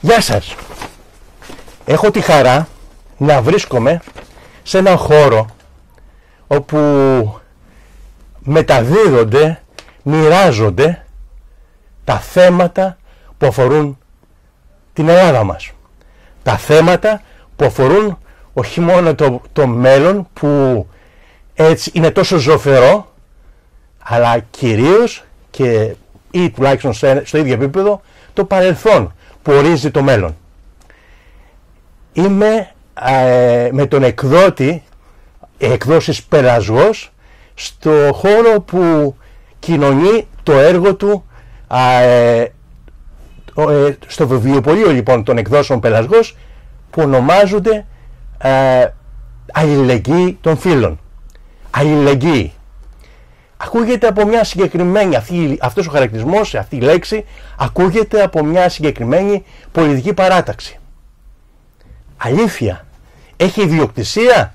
Γεια σας. Έχω τη χαρά να βρίσκομαι σε έναν χώρο όπου μεταδίδονται, μοιράζονται τα θέματα που αφορούν την Ελλάδα μας. Τα θέματα που αφορούν όχι μόνο το μέλλον που έτσι είναι τόσο ζωφερό, αλλά κυρίως και ή τουλάχιστον στο ίδιο επίπεδο το παρελθόν που ορίζει το μέλλον. Είμαι με τον εκδότη εκδόσεις Πελασγός στο χώρο που κοινωνεί το έργο του στο βιβλιοπωλείο λοιπόν των εκδόσεων Πελασγός, που ονομάζονται αλληλεγγύη των φίλων. Αλληλεγγύη. Ακούγεται από μια συγκεκριμένη, αυτός ο χαρακτηρισμός, αυτή η λέξη, ακούγεται από μια συγκεκριμένη πολιτική παράταξη. Αλήθεια, έχει ιδιοκτησία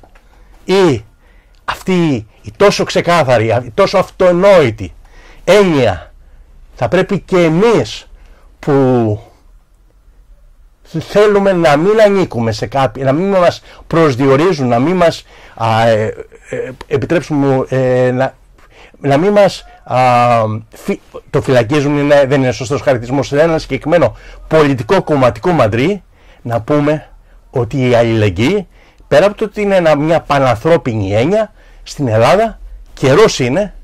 ή αυτή η τόσο ξεκάθαρη, η τόσο αυτονόητη έννοια θα πρέπει και εμείς που θέλουμε να μην ανήκουμε σε κάποιοι, να μην μας προσδιορίζουν, να μην μας επιτρέψουν να μην μας το φυλακίζουν, δεν είναι σωστός χαρακτηρισμός, σε ένα συγκεκριμένο πολιτικό κομματικό μαντρί, να πούμε ότι η αλληλεγγύη, πέρα από το ότι είναι μια πανανθρώπινη έννοια, στην Ελλάδα καιρός είναι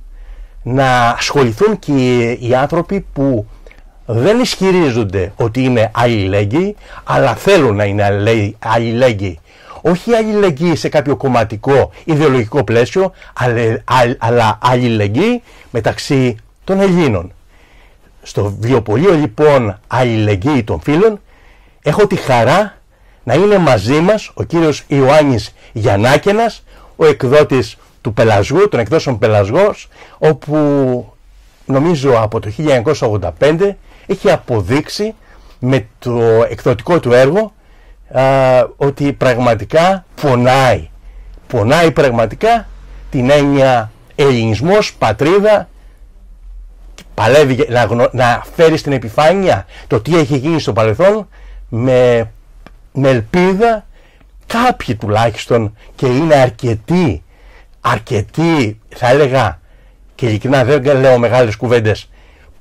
να ασχοληθούν και οι άνθρωποι που δεν ισχυρίζονται ότι είναι αλληλέγγυοι, αλλά θέλουν να είναι αλληλέγγυοι. Όχι αλληλεγγύη σε κάποιο κομματικό ιδεολογικό πλαίσιο, αλλά αλληλεγγύη μεταξύ των Ελλήνων. Στο βιβλιοπωλείο λοιπόν Αλληλεγγύη των Φίλων έχω τη χαρά να είναι μαζί μας ο κύριος Ιωάννης Γιαννάκενας, ο εκδότης του Πελασγού, των εκδόσεων Πελασγός, όπου νομίζω από το 1985 έχει αποδείξει με το εκδοτικό του έργο ότι πραγματικά πονάει πραγματικά την έννοια ελληνισμός, πατρίδα, παλεύει να φέρει στην επιφάνεια το τι έχει γίνει στο παρελθόν με ελπίδα κάποιοι τουλάχιστον, και είναι αρκετοί θα έλεγα, και ειλικρινά δεν λέω μεγάλες κουβέντες,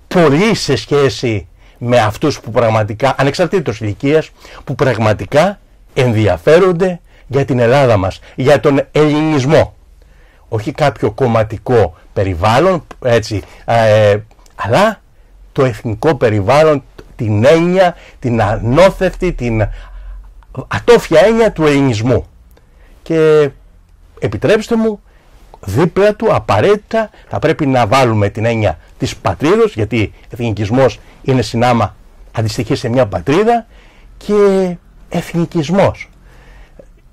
πολύ σε σχέση με αυτούς που πραγματικά, ανεξαρτήτως ηλικίας, που πραγματικά ενδιαφέρονται για την Ελλάδα μας, για τον ελληνισμό. Όχι κάποιο κομματικό περιβάλλον, έτσι, αλλά το εθνικό περιβάλλον, την έννοια, την ανώθευτη, την ατόφια έννοια του ελληνισμού. Και επιτρέψτε μου, δίπλα του απαραίτητα θα πρέπει να βάλουμε την έννοια της πατρίδος, γιατί εθνικισμός είναι συνάμα, αντιστοιχεί σε μια πατρίδα, και εθνικισμός.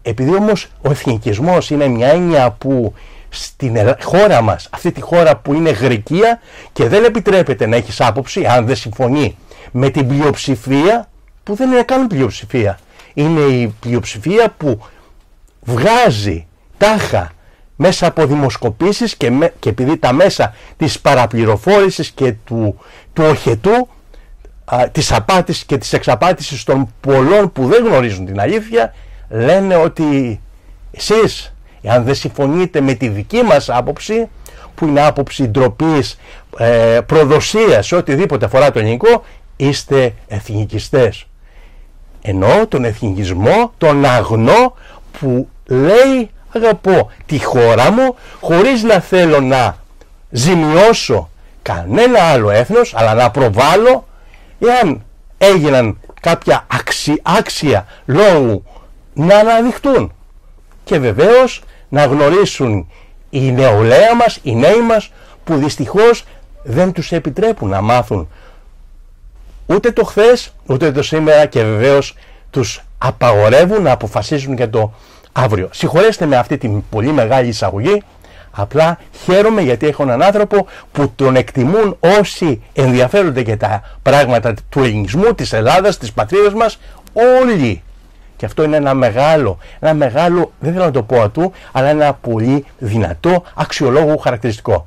Επειδή όμως ο εθνικισμός είναι μια έννοια που στην χώρα μας, αυτή τη χώρα που είναι γρικία και δεν επιτρέπεται να έχεις άποψη αν δεν συμφωνεί με την πλειοψηφία, που δεν είναι καν πλειοψηφία, είναι η πλειοψηφία που βγάζει τάχα μέσα από δημοσκοπήσεις και επειδή τα μέσα της παραπληροφόρησης και του οχετού, της απάτης και της εξαπάτησης των πολλών που δεν γνωρίζουν την αλήθεια, λένε ότι εσείς, εάν δεν συμφωνείτε με τη δική μας άποψη, που είναι άποψη ντροπής, προδοσίας, οτιδήποτε αφορά το ελληνικό, είστε εθνικιστές. Εννοώ τον εθνικισμό, τον αγνό που λέει αγαπώ τη χώρα μου χωρίς να θέλω να ζημιώσω κανένα άλλο έθνος, αλλά να προβάλλω εάν έγιναν κάποια άξια λόγου να αναδειχτούν. Και βεβαίως να γνωρίσουν η νεολαία μας, οι νέοι μας, που δυστυχώς δεν τους επιτρέπουν να μάθουν ούτε το χθες ούτε το σήμερα, και βεβαίως τους απαγορεύουν να αποφασίσουν για το αύριο. Συγχωρέστε με αυτή την πολύ μεγάλη εισαγωγή, απλά χαίρομαι γιατί έχω έναν άνθρωπο που τον εκτιμούν όσοι ενδιαφέρονται για τα πράγματα του ελληνισμού, της Ελλάδας, της πατρίδας μας, όλοι. Και αυτό είναι ένα μεγάλο, δεν θέλω να το πω ατού, αλλά ένα πολύ δυνατό αξιολόγο χαρακτηριστικό.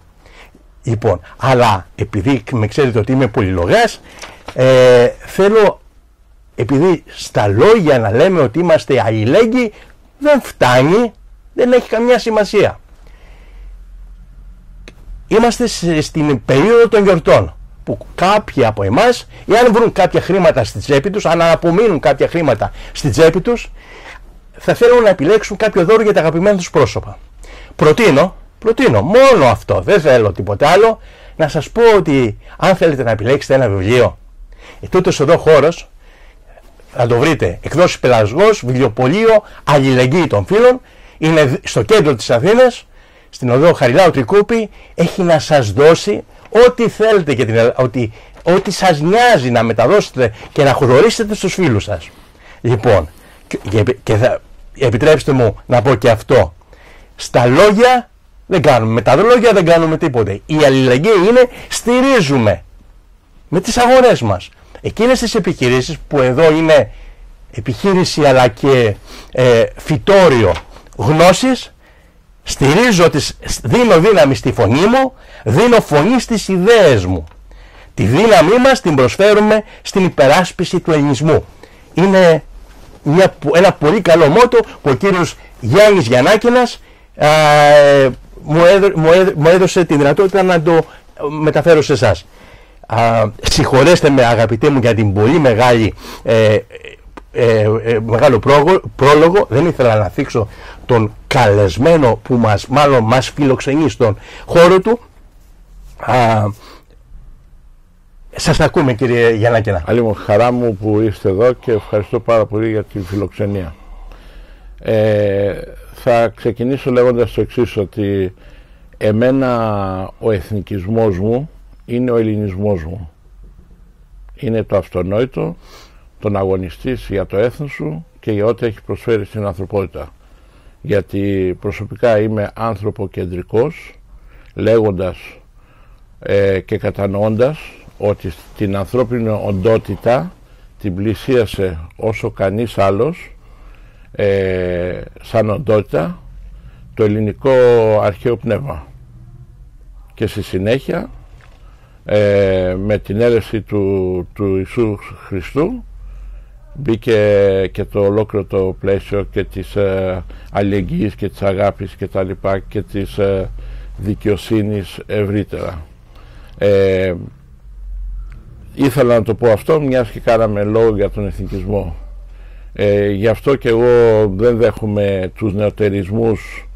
Λοιπόν, αλλά επειδή με ξέρετε ότι είμαι πολυλογάς, θέλω επειδή στα λόγια να λέμε ότι είμαστε αλληλέγγυοι δεν φτάνει, δεν έχει καμιά σημασία. Είμαστε στην περίοδο των γιορτών, που κάποιοι από εμάς, εάν βρουν κάποια χρήματα στη τσέπη τους, αν απομείνουν κάποια χρήματα στη τσέπη τους, θα θέλουν να επιλέξουν κάποιο δώρο για τα αγαπημένα τους πρόσωπα. Προτείνω μόνο αυτό, δεν θέλω τίποτε άλλο, να σας πω ότι αν θέλετε να επιλέξετε ένα βιβλίο, τούτος εδώ χώρος, θα το βρείτε, εκδόσεις Πελασγός, βιβλιοπωλείο Αλληλεγγύη των Φίλων, είναι στο κέντρο της Αθήνας, στην οδό Χαριλάου Τρικούπη, έχει να σας δώσει ό,τι θέλετε για την Ελλάδα, ό,τι σας νοιάζει να μεταδώσετε και να χορορίσετε στους φίλους σας. Λοιπόν, και θα επιτρέψτε μου να πω και αυτό, στα λόγια δεν κάνουμε, με τα λόγια δεν κάνουμε τίποτε. Η αλληλεγγύη είναι στηρίζουμε με τις αγορές μας εκείνες τις επιχειρήσεις που εδώ είναι επιχείρηση αλλά και φυτόριο γνώσης. Στηρίζω, δίνω δύναμη στη φωνή μου, δίνω φωνή στις ιδέες μου. Τη δύναμή μας την προσφέρουμε στην υπεράσπιση του ελληνισμού. Είναι ένα πολύ καλό μότο που ο κύριος Γιάννης Γιαννάκηνας μου έδωσε τη δυνατότητα να το μεταφέρω σε εσάς. Συγχωρέστε με αγαπητέ μου για την πολύ μεγάλο πρόλογο, δεν ήθελα να θίξω τον καλεσμένο που μάλλον μας φιλοξενεί στον χώρο του. Σας ακούμε κύριε Γιαννάκηνα. Άλλη χαρά μου που είστε εδώ και ευχαριστώ πάρα πολύ για την φιλοξενία. Θα ξεκινήσω λέγοντας το εξής, ότι εμένα ο εθνικισμός μου είναι ο ελληνισμός μου. Είναι το αυτονόητο, τον αγωνιστής για το έθνος σου και για ό,τι έχει προσφέρει στην ανθρωπότητα. Γιατί προσωπικά είμαι ανθρωποκεντρικός, λέγοντας και κατανοώντας ότι την ανθρώπινη οντότητα την πλησίασε όσο κανείς άλλος σαν οντότητα το ελληνικό αρχαίο πνεύμα. Και στη συνέχεια με την έλευση του Ιησού Χριστού μπήκε και το ολόκληρο το πλαίσιο και της αλληλεγγύης και της αγάπης και τα λοιπά και της δικαιοσύνης ευρύτερα. Ήθελα να το πω αυτό μιας και κάναμε λόγο για τον εθνικισμό. Γι' αυτό και εγώ δεν δέχομαι τους νεοτερισμούς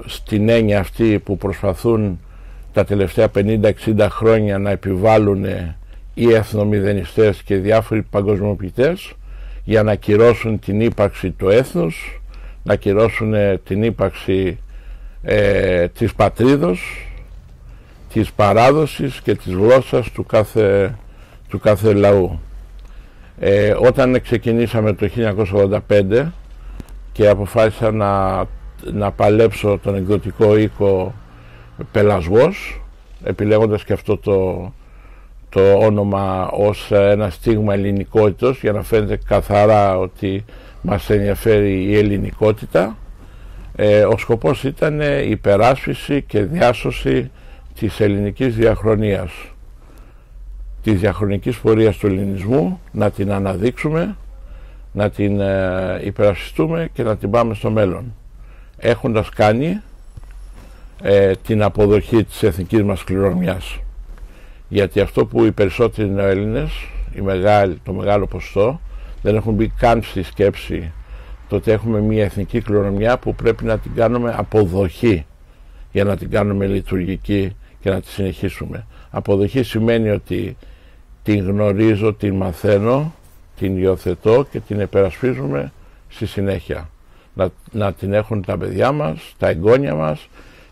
στην έννοια αυτή που προσπαθούν τα τελευταία 50-60 χρόνια να επιβάλλουν οι εθνομηδενιστές και διάφοροι παγκοσμιοποιητές για να ακυρώσουν την ύπαρξη του έθνους, να ακυρώσουν την ύπαρξη της πατρίδος, της παράδοσης και της γλώσσας του κάθε λαού. Όταν ξεκινήσαμε το 1985 και αποφάσισα να παλέψω τον εκδοτικό οίκο Πελασγός, επιλέγοντας και αυτό το όνομα ως ένα στίγμα ελληνικότητος για να φαίνεται καθαρά ότι μας ενδιαφέρει η ελληνικότητα, ο σκοπός ήταν η υπεράσπιση και διάσωση της ελληνικής διαχρονίας, της διαχρονικής πορείας του ελληνισμού, να την αναδείξουμε, να την υπερασπιστούμε και να την πάμε στο μέλλον, έχοντας κάνει την αποδοχή της εθνικής μας κληρονομιάς. Γιατί αυτό που οι περισσότεροι νεοέλληνες, το μεγάλο ποσοστό, δεν έχουν μπει καν στη σκέψη το ότι έχουμε μια εθνική κληρονομιά που πρέπει να την κάνουμε αποδοχή για να την κάνουμε λειτουργική και να τη συνεχίσουμε. Αποδοχή σημαίνει ότι την γνωρίζω, την μαθαίνω, την υιοθετώ και την επερασπίζουμε στη συνέχεια. Να την έχουν τα παιδιά μας, τα εγγόνια μας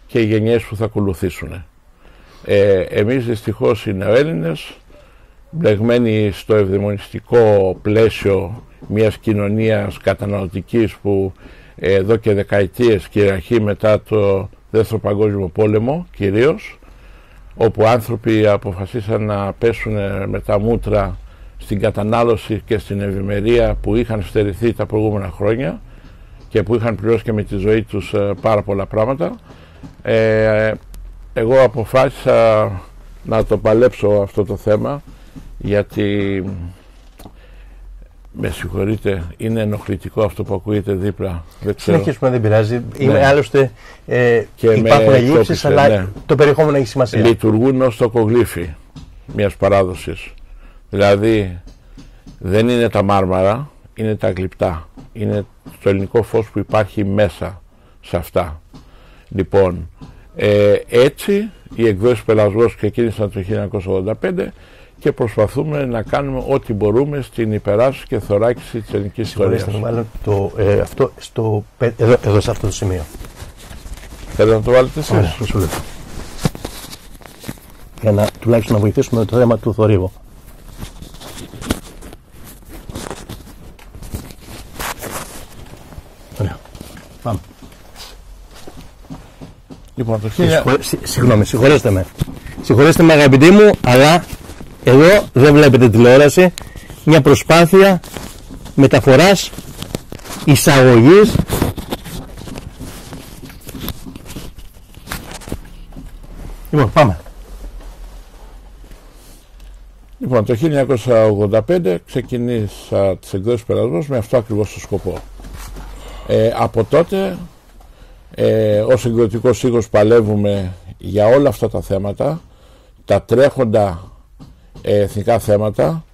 και οι γενιές που θα ακολουθήσουν. Εμείς δυστυχώς οι νεοέλληνες, μπλεγμένοι στο ευδαιμονιστικό πλαίσιο μιας κοινωνίας καταναλωτικής που εδώ και δεκαετίες κυριαρχεί μετά το Δεύτερο Παγκόσμιο Πόλεμο κυρίως, όπου άνθρωποι αποφασίσαν να πέσουν με τα μούτρα στην κατανάλωση και στην ευημερία που είχαν στερηθεί τα προηγούμενα χρόνια και που είχαν πληρώσει και με τη ζωή τους πάρα πολλά πράγματα. Εγώ αποφάσισα να το παλέψω αυτό το θέμα, γιατί Με συγχωρείτε, είναι ενοχλητικό αυτό που ακούγεται δίπλα. Συνεχίσουμε, δεν πειράζει. Άλλωστε υπάρχουν ελλείψεις, αλλά ναι, το περιεχόμενο έχει σημασία. Λειτουργούν ως τοκογλύφοι μιας παράδοσης. Δηλαδή δεν είναι τα μάρμαρα, είναι τα γλυπτά. Είναι το ελληνικό φως που υπάρχει μέσα σε αυτά. Λοιπόν, έτσι οι εκδόσεις Πελασγός ξεκίνησαν το 1985 και προσπαθούμε να κάνουμε ό,τι μπορούμε στην υπεράσπιση και θωράκιση της ελληνικής ιστορίας. Μάλλον αυτό εδώ σε αυτό το σημείο. Θέλετε να το βάλετε εσείς? Ωραία, για να τουλάχιστον να βοηθήσουμε το θέμα του θορύβου. Ωραία, πάμε. Λοιπόν, συγχωρέστε με. Συγχωρέστε με αγαπητοί μου, αλλά εδώ δεν βλέπετε τηλεόραση. Μια προσπάθεια μεταφοράς, εισαγωγής Λοιπόν, πάμε. Λοιπόν, το 1985 ξεκίνησα τις εκδόσεις Πελασγός με αυτό ακριβώς το σκοπό. Από τότε, ως εκδοτικός οίκος παλεύουμε για όλα αυτά τα θέματα, τα τρέχοντα εθνικά θέματα,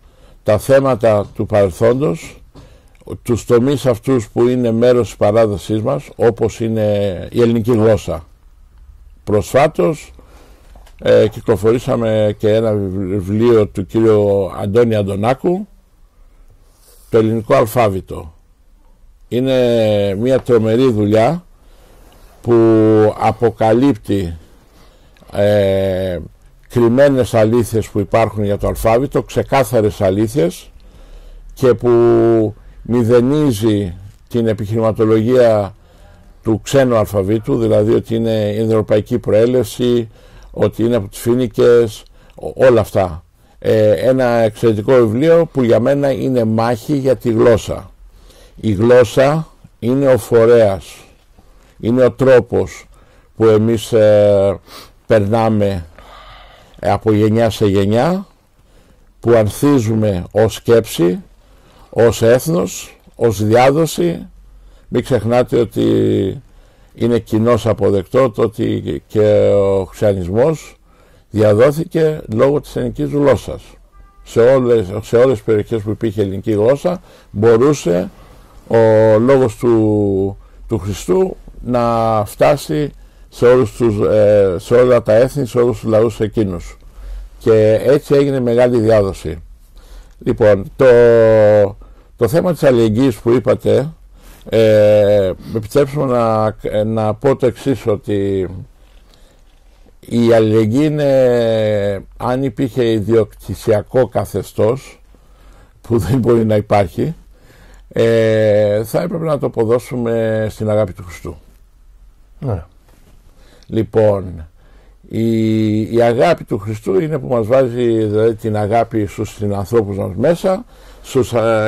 τα θέματα του παρελθόντος, τους τομείς αυτούς που είναι μέρος της παράδοσής μας, όπως είναι η ελληνική γλώσσα. Προσφάτως κυκλοφορήσαμε και ένα βιβλίο του κύριου Αντώνη Αντωνάκου, το ελληνικό αλφάβητο. Είναι μια τρομερή δουλειά που αποκαλύπτει κρυμμένες αλήθειες που υπάρχουν για το αλφάβητο, ξεκάθαρες αλήθειες, και που μηδενίζει την επιχειρηματολογία του ξένου αλφαβήτου, δηλαδή ότι είναι ευρωπαϊκή προέλευση, ότι είναι από τις Φοίνικες, όλα αυτά. Ένα εξαιρετικό βιβλίο που για μένα είναι μάχη για τη γλώσσα. Η γλώσσα είναι ο φορέας, είναι ο τρόπος που εμείς περνάμε από γενιά σε γενιά, που ανθίζουμε ως σκέψη, ως έθνος, ως διάδοση. Μην ξεχνάτε ότι είναι κοινώς αποδεκτό το ότι και ο χριστιανισμός διαδόθηκε λόγω της ελληνικής γλώσσας. Σε όλες τις περιοχές που υπήρχε ελληνική γλώσσα μπορούσε ο λόγος του Χριστού να φτάσει σε όλα τα έθνη, σε όλους τους λαούς εκείνους. Και έτσι έγινε μεγάλη διάδοση. Λοιπόν, το θέμα της αλληλεγγύης που είπατε, επιτρέψουμε να πω το εξής, ότι η αλληλεγγύη είναι, αν υπήρχε ιδιοκτησιακό καθεστώς, που δεν μπορεί να υπάρχει, θα έπρεπε να το αποδώσουμε στην αγάπη του Χριστού. Ναι. Λοιπόν, η αγάπη του Χριστού είναι που μας βάζει, δηλαδή, την αγάπη στους ανθρώπους μας μέσα,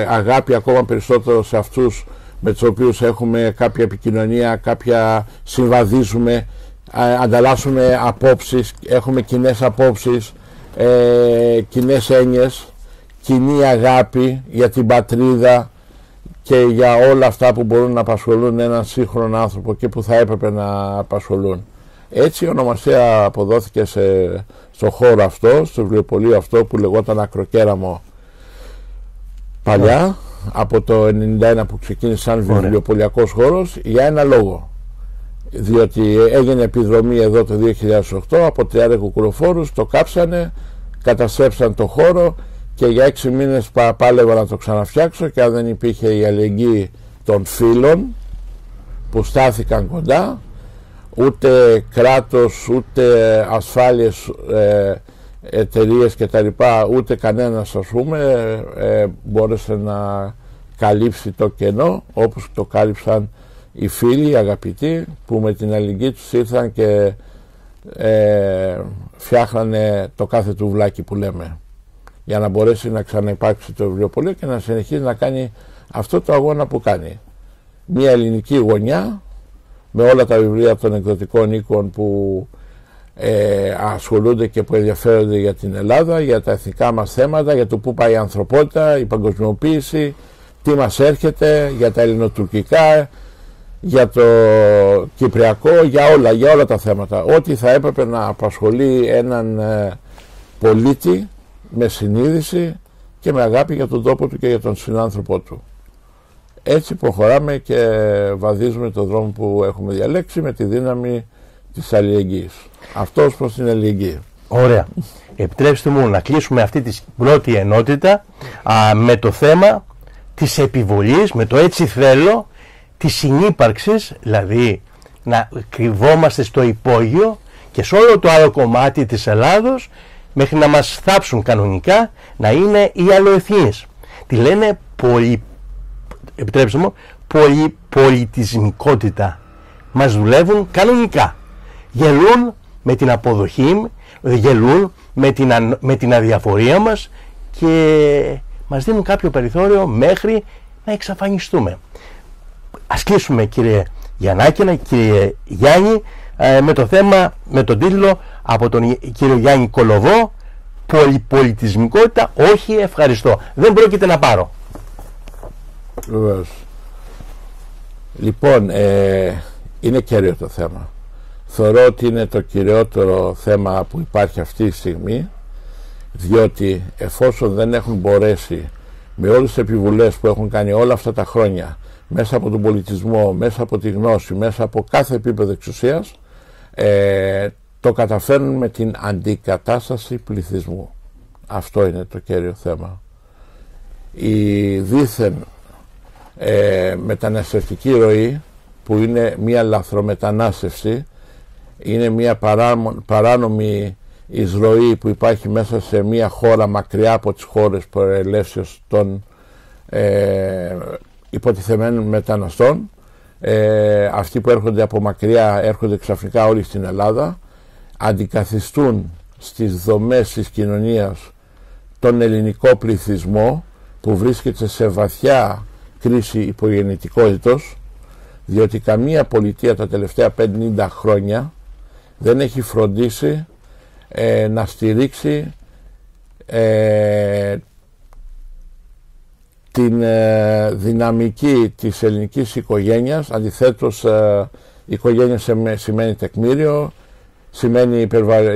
αγάπη ακόμα περισσότερο σε αυτούς με τους οποίους έχουμε κάποια επικοινωνία, κάποια συμβαδίζουμε, ανταλλάσσουμε απόψεις, έχουμε κοινές απόψεις, κοινές έννοιες, κοινή αγάπη για την πατρίδα και για όλα αυτά που μπορούν να απασχολούν έναν σύγχρονο άνθρωπο και που θα έπρεπε να απασχολούν. Έτσι η ονομασία αποδόθηκε στο χώρο αυτό, στο βιβλιοπωλείο αυτό που λεγόταν Ακροκέραμο παλιά, από το 1991 που ξεκίνησε σαν βιβλιοπωλιακός χώρος, για ένα λόγο. Διότι έγινε επιδρομή εδώ το 2008 από 30 κουκουλοφόρους, το κάψανε, καταστρέψαν το χώρο και για 6 μήνες πάλευα να το ξαναφτιάξω, και αν δεν υπήρχε η αλληλεγγύη των φίλων που στάθηκαν κοντά, ούτε κράτος, ούτε ασφάλειες εταιρείες και τα λοιπά, ούτε κανένας, ας πούμε, μπόρεσε να καλύψει το κενό όπως το κάλυψαν οι φίλοι, οι αγαπητοί, που με την αλληλεγγύη τους ήρθαν και φτιάχνανε το κάθε τουβλάκι που λέμε, για να μπορέσει να ξαναυπάρξει το βιβλιοπωλείο και να συνεχίσει να κάνει αυτό το αγώνα που κάνει. Μια ελληνική γωνιά με όλα τα βιβλία των εκδοτικών οίκων που ασχολούνται και που ενδιαφέρονται για την Ελλάδα, για τα εθνικά μας θέματα, για το πού πάει η ανθρωπότητα, η παγκοσμιοποίηση, τι μας έρχεται, για τα ελληνοτουρκικά, για το κυπριακό, για όλα τα θέματα. Ό,τι θα έπρεπε να απασχολεί έναν πολίτη με συνείδηση και με αγάπη για τον τόπο του και για τον συνάνθρωπό του. Έτσι προχωράμε και βαδίζουμε τον δρόμο που έχουμε διαλέξει με τη δύναμη της αλληλεγγύης. Αυτός προς την αλληλεγγύη. Ωραία. Επιτρέψτε μου να κλείσουμε αυτή τη πρώτη ενότητα με το θέμα της επιβολής, με το έτσι θέλω, της συνύπαρξης, δηλαδή να κρυβόμαστε στο υπόγειο και σε όλο το άλλο κομμάτι της Ελλάδος μέχρι να μας θάψουν κανονικά να είναι οι αλλοεθνείς. Τη λένε επιτρέψτε μου, πολυπολιτισμικότητα. Μας δουλεύουν κανονικά. Γελούν με την αποδοχή, γελούν με την αδιαφορία μας και μας δίνουν κάποιο περιθώριο μέχρι να εξαφανιστούμε. Ας κλείσουμε, κύριε Γιαννάκηνα, κύριε Γιάννη, με το θέμα, με τον τίτλο από τον κύριο Γιάννη Κολοβό, πολυπολιτισμικότητα, όχι ευχαριστώ. Δεν πρόκειται να πάρω. Βεβαίως. Λοιπόν, είναι κέριο το θέμα. Θεωρώ ότι είναι το κυριότερο θέμα που υπάρχει αυτή τη στιγμή, διότι εφόσον δεν έχουν μπορέσει με όλες τις επιβουλές που έχουν κάνει όλα αυτά τα χρόνια, μέσα από τον πολιτισμό, μέσα από τη γνώση, μέσα από κάθε επίπεδο εξουσίας, το καταφέρνουν με την αντικατάσταση πληθυσμού. Αυτό είναι το κέριο θέμα. Η δήθεν μεταναστευτική ροή, που είναι μια λαθρομετανάστευση, είναι μια παράνομη εισρωή που υπάρχει μέσα σε μια χώρα μακριά από τις χώρες προελεύσεως των υποτιθεμένων μεταναστών. Αυτοί που έρχονται από μακριά έρχονται ξαφνικά όλοι στην Ελλάδα, αντικαθιστούν στις δομές της κοινωνίας τον ελληνικό πληθυσμό που βρίσκεται σε βαθιά κρίση υπογεννητικότητος, διότι καμία πολιτεία τα τελευταία 50 χρόνια δεν έχει φροντίσει να στηρίξει την δυναμική της ελληνικής οικογένειας. Αντιθέτως, η οικογένεια σημαίνει τεκμήριο, σημαίνει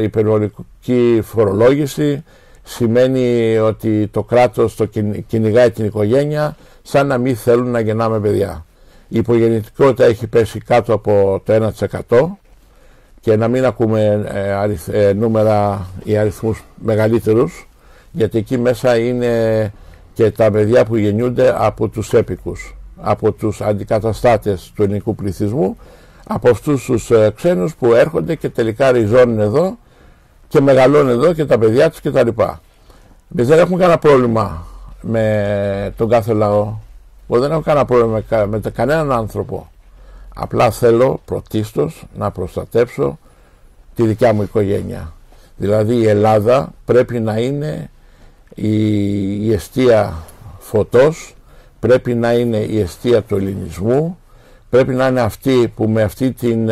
υπερβολική φορολόγηση, σημαίνει ότι το κράτος το κυνηγάει την οικογένεια σαν να μην θέλουν να γεννάμε παιδιά. Η υπογεννητικότητα έχει πέσει κάτω από το 1% και να μην ακούμε νούμερα ή αριθμούς μεγαλύτερους, γιατί εκεί μέσα είναι και τα παιδιά που γεννιούνται από τους έπικους, από τους αντικαταστάτες του ελληνικού πληθυσμού, από αυτούς τους ξένους που έρχονται και τελικά ριζώνουν εδώ και μεγαλώνουν εδώ και τα παιδιά τους κτλ. Εμείς δεν έχουμε κανένα πρόβλημα με τον κάθε λαό. Εγώ δεν έχω κανένα πρόβλημα με κανέναν άνθρωπο. Απλά θέλω πρωτίστως να προστατέψω τη δικιά μου οικογένεια. Δηλαδή η Ελλάδα πρέπει να είναι η εστία φωτός, πρέπει να είναι η εστία του ελληνισμού, πρέπει να είναι αυτή που με αυτή την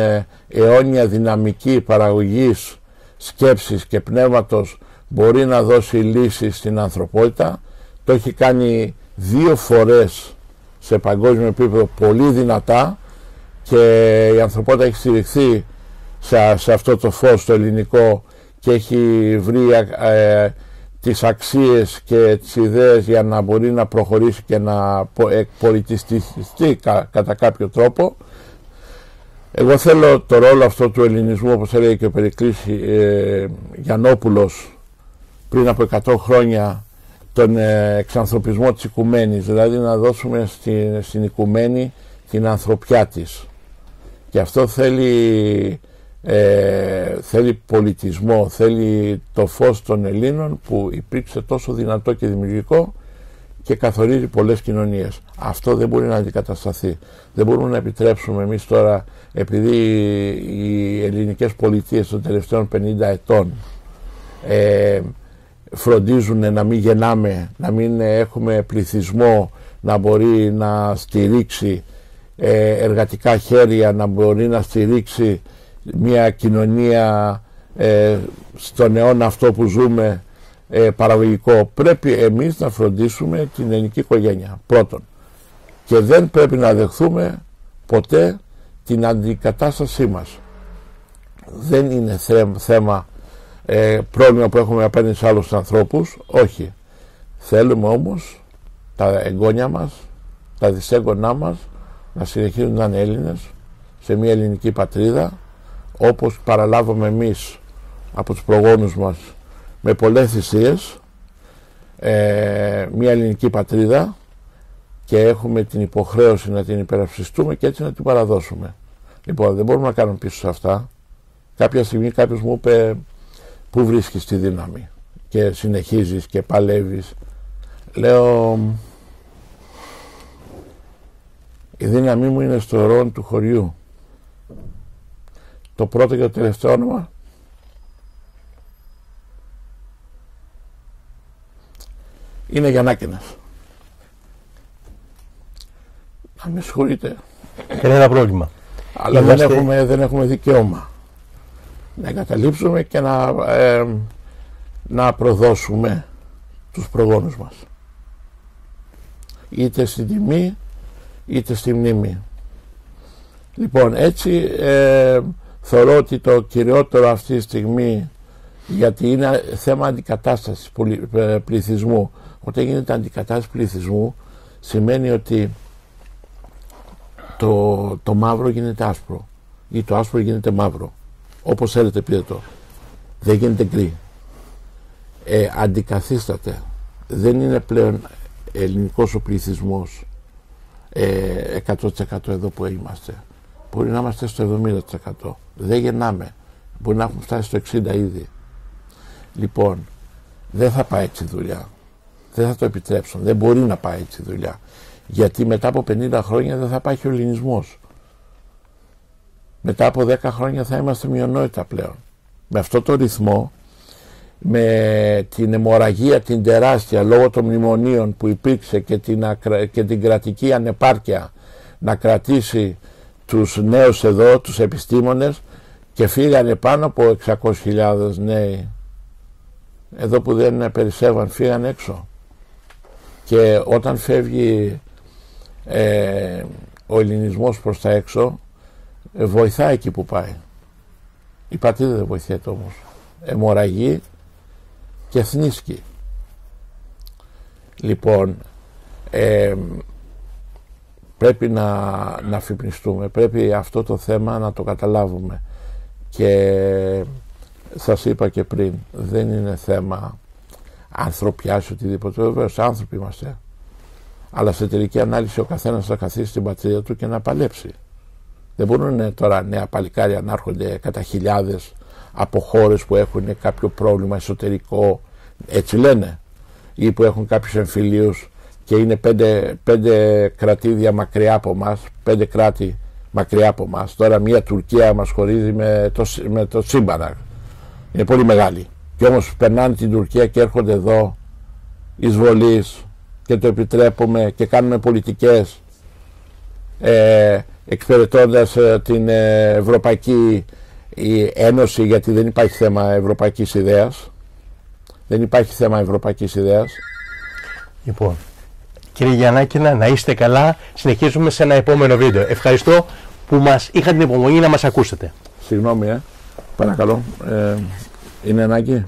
αιώνια δυναμική παραγωγής σκέψης και πνεύματος μπορεί να δώσει λύσεις στην ανθρωπότητα. Το έχει κάνει 2 φορές σε παγκόσμιο επίπεδο πολύ δυνατά και η ανθρωπότητα έχει στηριχθεί σε αυτό το φως το ελληνικό και έχει βρει τις αξίες και τις ιδέες για να μπορεί να προχωρήσει και να πολιτιστιστεί κατά κάποιο τρόπο. Εγώ θέλω το ρόλο αυτό του ελληνισμού, όπως έλεγε και ο Περικλής Γιαννόπουλος πριν από 100 χρόνια, τον εξανθρωπισμό της οικουμένης, δηλαδή να δώσουμε στην οικουμένη την ανθρωπιά της. Και αυτό θέλει πολιτισμό, θέλει το φως των Ελλήνων που υπήρξε τόσο δυνατό και δημιουργικό και καθορίζει πολλές κοινωνίες. Αυτό δεν μπορεί να αντικατασταθεί. Δεν μπορούμε να επιτρέψουμε εμείς τώρα, επειδή οι ελληνικές πολιτείες των τελευταίων 50 ετών φροντίζουν να μην γεννάμε, να μην έχουμε πληθυσμό να μπορεί να στηρίξει εργατικά χέρια, να μπορεί να στηρίξει μια κοινωνία στον αιώνα αυτό που ζούμε παραγωγικό. Πρέπει εμείς να φροντίσουμε την ελληνική οικογένεια πρώτον. και δεν πρέπει να δεχθούμε ποτέ την αντικατάστασή μας. Δεν είναι θέμα πρόβλημα που έχουμε απέναντι σε άλλους ανθρώπους, όχι. Θέλουμε όμως τα εγγόνια μας, τα δυσέγγονά μας να συνεχίζουν να είναι Έλληνες σε μια ελληνική πατρίδα, όπως παραλάβαμε εμείς από τους προγόνους μας με πολλές θυσίες, μια ελληνική πατρίδα, και έχουμε την υποχρέωση να την υπερασπιστούμε και έτσι να την παραδώσουμε. Λοιπόν, δεν μπορούμε να κάνουμε πίσω σε αυτά. Κάποια στιγμή κάποιος μου είπε, πού βρίσκεις τη δύναμη και συνεχίζεις και παλεύεις? Λέω, η δύναμή μου είναι στο ρόν του χωριού. Το πρώτο και το τελευταίο όνομα είναι Γιαννάκηνας. Να με συγχωρείτε. Κανένα πρόβλημα. Αλλά δεν έχουμε δικαίωμα να εγκαταλείψουμε και να προδώσουμε τους προγόνους μας. Είτε στην τιμή είτε στη μνήμη. Λοιπόν, έτσι θεωρώ ότι το κυριότερο αυτή τη στιγμή, γιατί είναι θέμα αντικατάστασης πληθυσμού. Όταν γίνεται αντικατάσταση πληθυσμού, σημαίνει ότι το μαύρο γίνεται άσπρο ή το άσπρο γίνεται μαύρο. Όπως θέλετε πείτε το. Δεν γίνεται γκρι. Αντικαθίσταται. Δεν είναι πλέον ελληνικός ο πληθυσμός 100% εδώ που είμαστε. Μπορεί να είμαστε στο 70%. Δεν γεννάμε. Μπορεί να έχουμε φτάσει στο 60% ήδη. Λοιπόν, δεν θα πάει έτσι η δουλειά. Δεν θα το επιτρέψουν. Δεν μπορεί να πάει έτσι η δουλειά. Γιατί μετά από 50 χρόνια δεν θα υπάρχει ο ελληνισμός. Μετά από 10 χρόνια θα είμαστε μειονότητα πλέον. Με αυτό το ρυθμό, με την αιμορραγία την τεράστια λόγω των μνημονίων που υπήρξε και την κρατική ανεπάρκεια να κρατήσει τους νέους εδώ, τους επιστήμονες, και φύγανε πάνω από 600.000 νέοι εδώ που δεν περισσεύαν, φύγανε έξω. Και όταν φεύγει ο ελληνισμός προς τα έξω, βοηθάει εκεί που πάει. Η πατρίδα δεν βοηθιέται όμως. Αιμορραγεί και θνίσκει. Λοιπόν, πρέπει να αφυπνιστούμε, πρέπει αυτό το θέμα να το καταλάβουμε. Και σας είπα και πριν, δεν είναι θέμα ανθρωπιάς οτιδήποτε. Βεβαίως άνθρωποι είμαστε, αλλά σε τελική ανάλυση ο καθένας θα καθίσει στην πατρίδα του και να παλέψει. Δεν μπορούν τώρα νέα παλικάρια να έρχονται κατά χιλιάδες από χώρες που έχουν κάποιο πρόβλημα εσωτερικό, έτσι λένε, ή που έχουν κάποιους εμφυλίους και είναι 5 κρατήδια μακριά από μας, 5 κράτη μακριά από μας. Τώρα μια Τουρκία μας χωρίζει με το Σύμπαρα. Είναι πολύ μεγάλη. Και όμως περνάνε την Τουρκία και έρχονται εδώ εισβολής και το επιτρέπουμε και κάνουμε πολιτικές εξυπηρετώντας την Ευρωπαϊκή Ένωση, γιατί δεν υπάρχει θέμα ευρωπαϊκής ιδέας. Δεν υπάρχει θέμα ευρωπαϊκής ιδέας. Λοιπόν, κύριε Γιαννάκηνα, να είστε καλά. Συνεχίζουμε σε ένα επόμενο βίντεο. Ευχαριστώ που μας είχατε την υπομονή να μας ακούσετε. Συγγνώμη, παρακαλώ. Είναι ανάγκη.